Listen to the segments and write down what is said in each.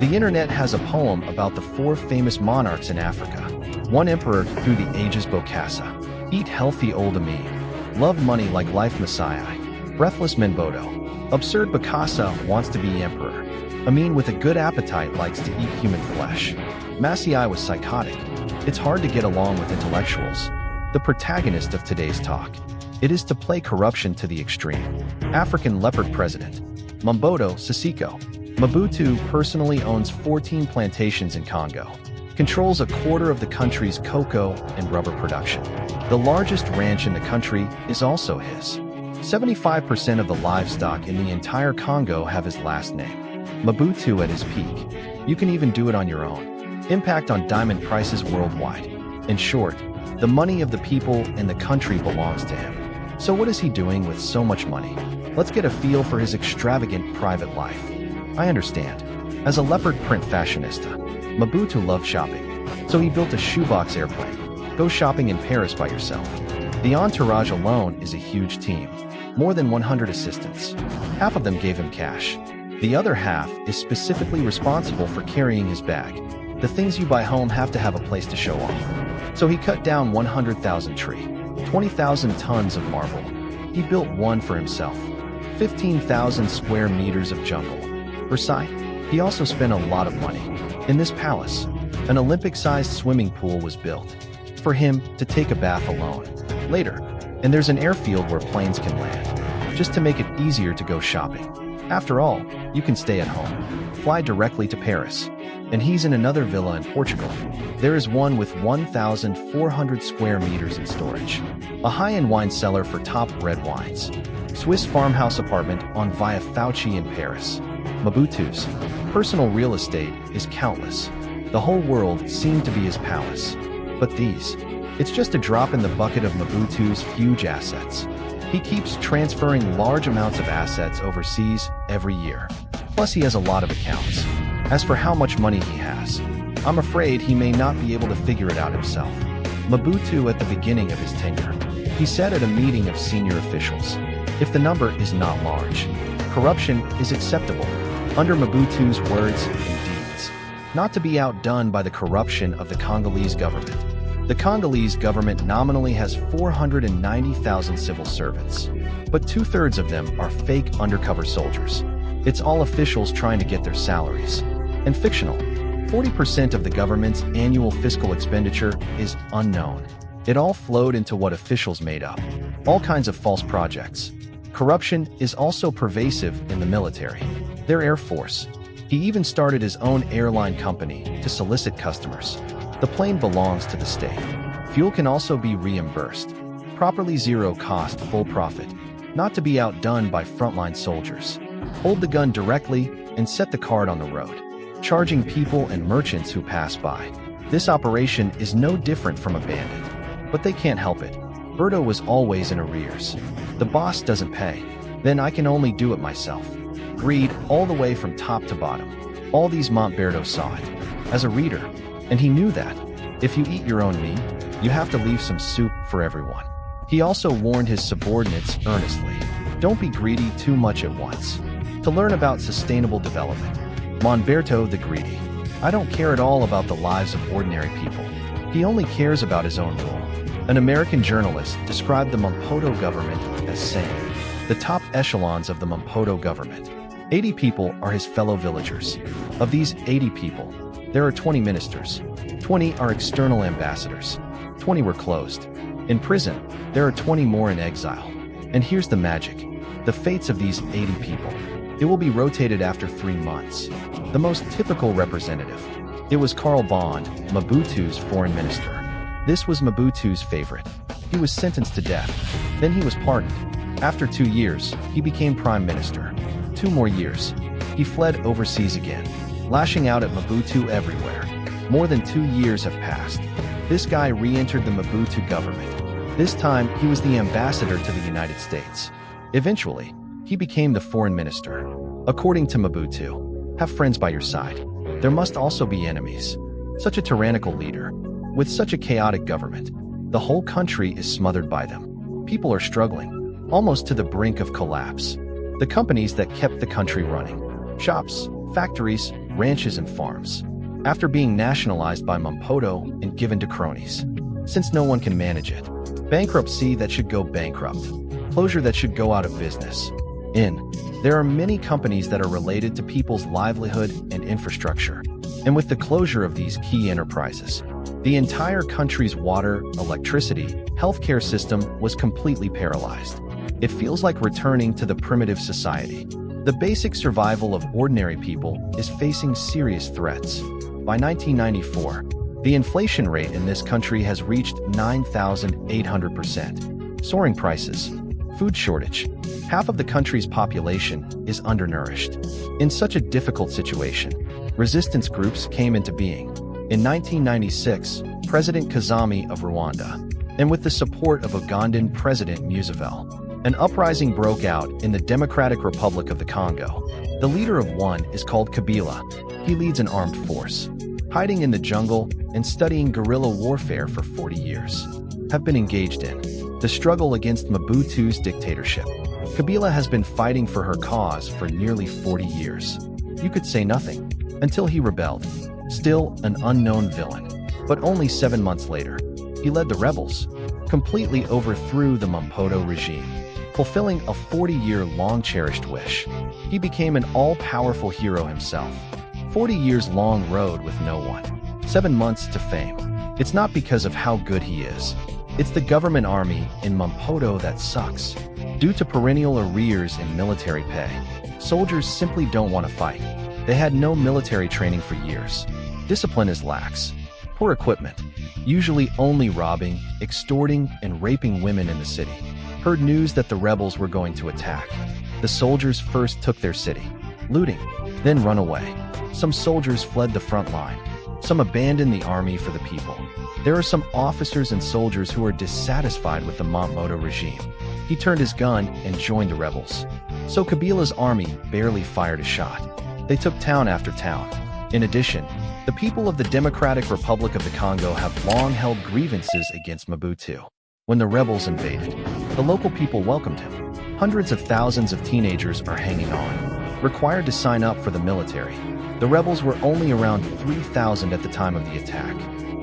The internet has a poem about the 4 famous monarchs in Africa. One emperor through the ages Bokassa. Eat healthy old Amin. Love money like life Messiah. Breathless Mobutu. Absurd Bokassa wants to be emperor. Amin with a good appetite likes to eat human flesh. Masai was psychotic. It's hard to get along with intellectuals. The protagonist of today's talk. It is to play corruption to the extreme. African leopard president. Mobutu Seseko. Mobutu personally owns 14 plantations in Congo. Controls a quarter of the country's cocoa and rubber production. The largest ranch in the country is also his. 75% of the livestock in the entire Congo have his last name. Mobutu at his peak. You can even do it on your own. Impact on diamond prices worldwide. In short, the money of the people and the country belongs to him. So what is he doing with so much money? Let's get a feel for his extravagant private life. I understand. As a leopard print fashionista, Mobutu loved shopping. So he built a shoebox airplane. Go shopping in Paris by yourself. The entourage alone is a huge team. More than 100 assistants. Half of them gave him cash. The other half is specifically responsible for carrying his bag. The things you buy home have to have a place to show off. So he cut down 100,000 tree, 20,000 tons of marble. He built one for himself. 15,000 square meters of jungle. Versailles. He also spent a lot of money. In this palace, an Olympic-sized swimming pool was built for him to take a bath alone. Later, and there's an airfield where planes can land, just to make it easier to go shopping. After all, you can stay at home, fly directly to Paris. And he's in another villa in Portugal. There is one with 1,400 square meters in storage. A high-end wine cellar for top red wines. Swiss farmhouse apartment on Via Fauci in Paris. Mobutu's personal real estate is countless. The whole world seemed to be his palace. But it's just a drop in the bucket of Mobutu's huge assets. He keeps transferring large amounts of assets overseas every year. Plus he has a lot of accounts. As for how much money he has, I'm afraid he may not be able to figure it out himself. Mobutu at the beginning of his tenure, he said at a meeting of senior officials, if the number is not large, corruption is acceptable. Under Mobutu's words and deeds, not to be outdone by the corruption of the Congolese government. The Congolese government nominally has 490,000 civil servants, but 2/3 of them are fake undercover soldiers. It's all officials trying to get their salaries. And fictional. 40% of the government's annual fiscal expenditure is unknown. It all flowed into what officials made up. All kinds of false projects. Corruption is also pervasive in the military. Their Air Force. He even started his own airline company to solicit customers. The plane belongs to the state. Fuel can also be reimbursed. Properly zero cost, full profit. Not to be outdone by frontline soldiers. Hold the gun directly and set the card on the road, charging people and merchants who pass by. This operation is no different from a bandit. But they can't help it. Berto was always in arrears. The boss doesn't pay. Then I can only do it myself. Greed all the way from top to bottom. All these Montberto saw it. As a reader, and he knew that, if you eat your own meat, you have to leave some soup for everyone. He also warned his subordinates earnestly, don't be greedy too much at once. To learn about sustainable development, Montberto the Greedy. I don't care at all about the lives of ordinary people. He only cares about his own rule. An American journalist described the Mobutu government as saying, the top echelons of the Mobutu government. 80 people are his fellow villagers. Of these 80 people, there are 20 ministers. 20 are external ambassadors. 20 were closed. In prison, there are 20 more in exile. And here's the magic. The fates of these 80 people. It will be rotated after 3 months. The most typical representative. It was Karl Bond, Mobutu's foreign minister. This was Mobutu's favorite. He was sentenced to death. Then he was pardoned. After 2 years, he became prime minister. 2 more years. He fled overseas again, lashing out at Mobutu everywhere. More than 2 years have passed. This guy re-entered the Mobutu government. This time, he was the ambassador to the United States. Eventually, he became the foreign minister. According to Mobutu, have friends by your side. There must also be enemies. Such a tyrannical leader, with such a chaotic government, the whole country is smothered by them. People are struggling, almost to the brink of collapse. The companies that kept the country running, shops, factories, ranches and farms, after being nationalized by Mobutu and given to cronies. Since no one can manage it, bankruptcy that should go bankrupt, closure that should go out of business. There are many companies that are related to people's livelihood and infrastructure, and with the closure of these key enterprises, the entire country's water, electricity, healthcare system was completely paralyzed. It feels like returning to the primitive society. The basic survival of ordinary people is facing serious threats. By 1994, the inflation rate in this country has reached 9,800%. Soaring prices, food shortage. Half of the country's population is undernourished. In such a difficult situation, resistance groups came into being. In 1996, President Kagame of Rwanda, and with the support of Ugandan President Museveni, an uprising broke out in the Democratic Republic of the Congo. The leader of one is called Kabila. He leads an armed force, hiding in the jungle and studying guerrilla warfare for 40 years. Have been engaged in the struggle against Mobutu's dictatorship. Kabila has been fighting for her cause for nearly 40 years. You could say nothing, until he rebelled. Still an unknown villain. But only 7 months later, he led the rebels, completely overthrew the Mobutu regime, fulfilling a 40-year long-cherished wish. He became an all-powerful hero himself. 40 years long road with no one. 7 months to fame. It's not because of how good he is. It's the government army in Mobutu that sucks. Due to perennial arrears in military pay, soldiers simply don't want to fight. They had no military training for years. Discipline is lax. Poor equipment. Usually only robbing, extorting, and raping women in the city. Heard news that the rebels were going to attack. The soldiers first took their city, looting, then run away. Some soldiers fled the front line. Some abandoned the army for the people. There are some officers and soldiers who are dissatisfied with the Mobutu regime. He turned his gun and joined the rebels. So Kabila's army barely fired a shot. They took town after town. In addition, the people of the Democratic Republic of the Congo have long held grievances against Mobutu. When the rebels invaded, the local people welcomed him. Hundreds of thousands of teenagers are hanging on, required to sign up for the military. The rebels were only around 3,000 at the time of the attack,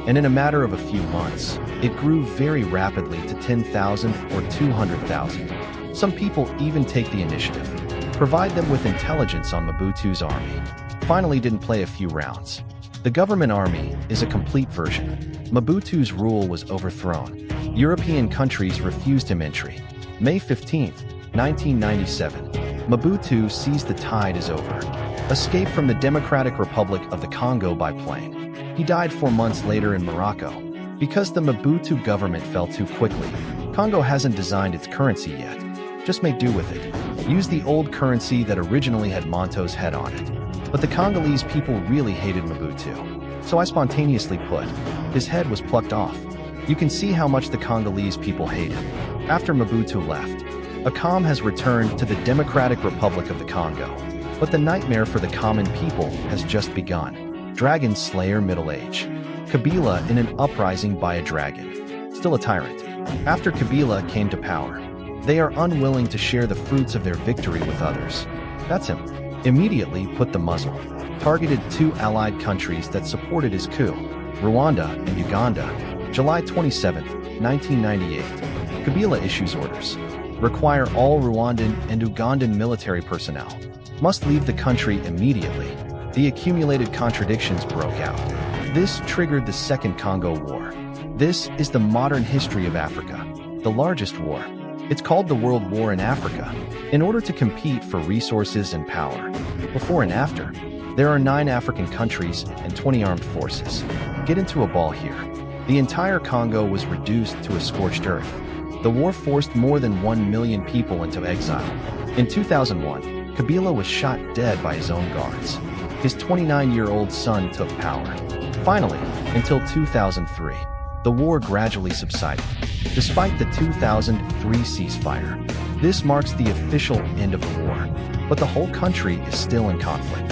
and in a matter of a few months, it grew very rapidly to 10,000 or 200,000. Some people even take the initiative, provide them with intelligence on Mobutu's army. Finally didn't play a few rounds. The government army is a complete version. Mobutu's rule was overthrown. European countries refused him entry. May 15, 1997. Mobutu sees the tide is over. Escaped from the Democratic Republic of the Congo by plane. He died 4 months later in Morocco. Because the Mobutu government fell too quickly, Congo hasn't designed its currency yet. Just make do with it. Use the old currency that originally had Monto's head on it. But the Congolese people really hated Mobutu. So I spontaneously put, his head was plucked off. You can see how much the Congolese people hate him. After Mobutu left, a calm has returned to the Democratic Republic of the Congo. But the nightmare for the common people has just begun. Dragon Slayer Middle Age. Kabila in an uprising by a dragon. Still a tyrant. After Kabila came to power, they are unwilling to share the fruits of their victory with others. That's him. Immediately put the muzzle. Targeted 2 allied countries that supported his coup, Rwanda and Uganda. July 27, 1998. Kabila issues orders. Require all Rwandan and Ugandan military personnel must leave the country immediately. The accumulated contradictions broke out. This triggered the Second Congo War. This is the modern history of Africa, the largest war. It's called the World War in Africa, in order to compete for resources and power. Before and after, there are 9 African countries and 20 armed forces. Get into a ball here. The entire Congo was reduced to a scorched earth. The war forced more than 1 million people into exile. In 2001, Kabila was shot dead by his own guards. His 29-year-old son took power. Finally, until 2003, the war gradually subsided. Despite the 2003 ceasefire, this marks the official end of the war. But the whole country is still in conflict.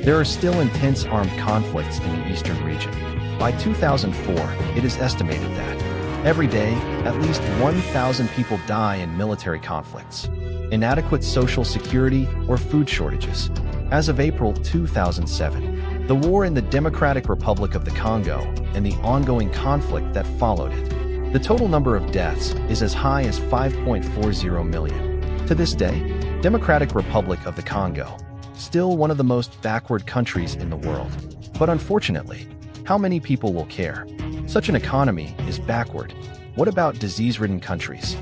There are still intense armed conflicts in the eastern region. By 2004, it is estimated that every day, at least 1,000 people die in military conflicts. Inadequate social security or food shortages. As of April 2007, the war in the Democratic Republic of the Congo, and the ongoing conflict that followed it. The total number of deaths is as high as 5.40 million. To this day, Democratic Republic of the Congo, still one of the most backward countries in the world. But unfortunately, how many people will care? Such an economy is backward. What about disease-ridden countries?